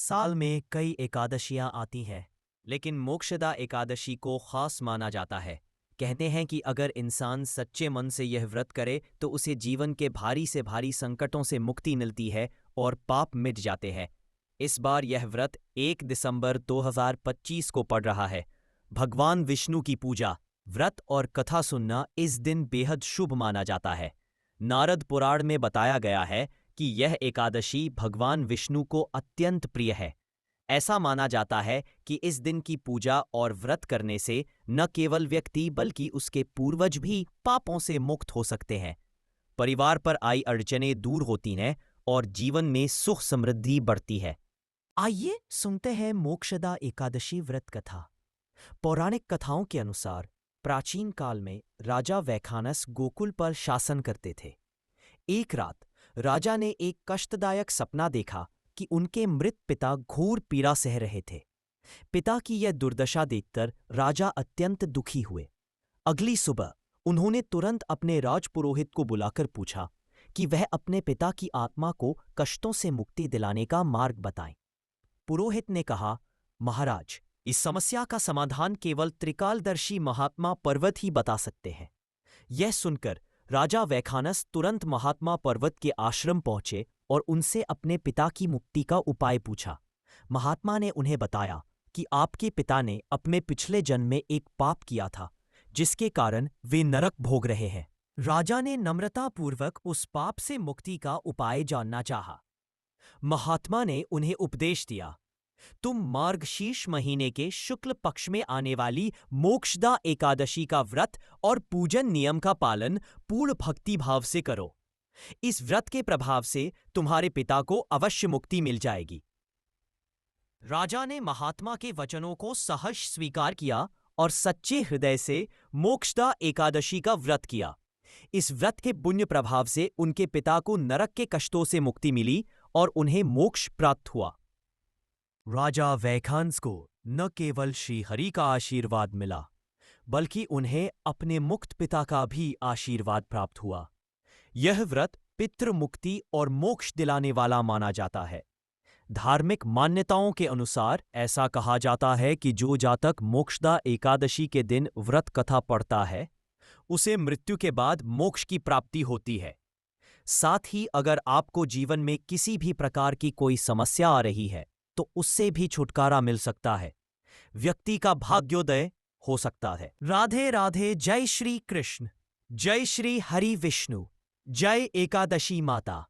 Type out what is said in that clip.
साल में कई एकादशियां आती हैं, लेकिन मोक्षदा एकादशी को खास माना जाता है। कहते हैं कि अगर इंसान सच्चे मन से यह व्रत करे तो उसे जीवन के भारी से भारी संकटों से मुक्ति मिलती है और पाप मिट जाते हैं। इस बार यह व्रत 1 दिसंबर 2025 को पड़ रहा है। भगवान विष्णु की पूजा, व्रत और कथा सुनना इस दिन बेहद शुभ माना जाता है। नारद पुराण में बताया गया है कि यह एकादशी भगवान विष्णु को अत्यंत प्रिय है। ऐसा माना जाता है कि इस दिन की पूजा और व्रत करने से न केवल व्यक्ति बल्कि उसके पूर्वज भी पापों से मुक्त हो सकते हैं। परिवार पर आई अड़चनें दूर होती हैं और जीवन में सुख समृद्धि बढ़ती है। आइए सुनते हैं मोक्षदा एकादशी व्रत कथा। पौराणिक कथाओं के अनुसार प्राचीन काल में राजा वैखानस गोकुल पर शासन करते थे। एक रात राजा ने एक कष्टदायक सपना देखा कि उनके मृत पिता घोर पीड़ा सह रहे थे। पिता की यह दुर्दशा देखकर राजा अत्यंत दुखी हुए। अगली सुबह उन्होंने तुरंत अपने राजपुरोहित को बुलाकर पूछा कि वह अपने पिता की आत्मा को कष्टों से मुक्ति दिलाने का मार्ग बताएं। पुरोहित ने कहा, महाराज, इस समस्या का समाधान केवल त्रिकालदर्शी महात्मा पर्वत ही बता सकते हैं। यह सुनकर राजा वैखानस तुरंत महात्मा पर्वत के आश्रम पहुंचे और उनसे अपने पिता की मुक्ति का उपाय पूछा। महात्मा ने उन्हें बताया कि आपके पिता ने अपने पिछले जन्म में एक पाप किया था, जिसके कारण वे नरक भोग रहे हैं। राजा ने नम्रतापूर्वक उस पाप से मुक्ति का उपाय जानना चाहा। महात्मा ने उन्हें उपदेश दिया, तुम मार्गशीर्ष महीने के शुक्ल पक्ष में आने वाली मोक्षदा एकादशी का व्रत और पूजन नियम का पालन पूर्ण भक्ति भाव से करो। इस व्रत के प्रभाव से तुम्हारे पिता को अवश्य मुक्ति मिल जाएगी। राजा ने महात्मा के वचनों को सहर्ष स्वीकार किया और सच्चे हृदय से मोक्षदा एकादशी का व्रत किया। इस व्रत के पुण्य प्रभाव से उनके पिता को नरक के कष्टों से मुक्ति मिली और उन्हें मोक्ष प्राप्त हुआ। राजा वैखानस को न केवल श्री हरि का आशीर्वाद मिला, बल्कि उन्हें अपने मुक्त पिता का भी आशीर्वाद प्राप्त हुआ। यह व्रत पितृ मुक्ति और मोक्ष दिलाने वाला माना जाता है। धार्मिक मान्यताओं के अनुसार ऐसा कहा जाता है कि जो जातक मोक्षदा एकादशी के दिन व्रत कथा पढ़ता है, उसे मृत्यु के बाद मोक्ष की प्राप्ति होती है। साथ ही अगर आपको जीवन में किसी भी प्रकार की कोई समस्या आ रही है, तो उससे भी छुटकारा मिल सकता है। व्यक्ति का भाग्योदय हो सकता है। राधे राधे। जय श्री कृष्ण, जय श्री हरि विष्णु, जय एकादशी माता।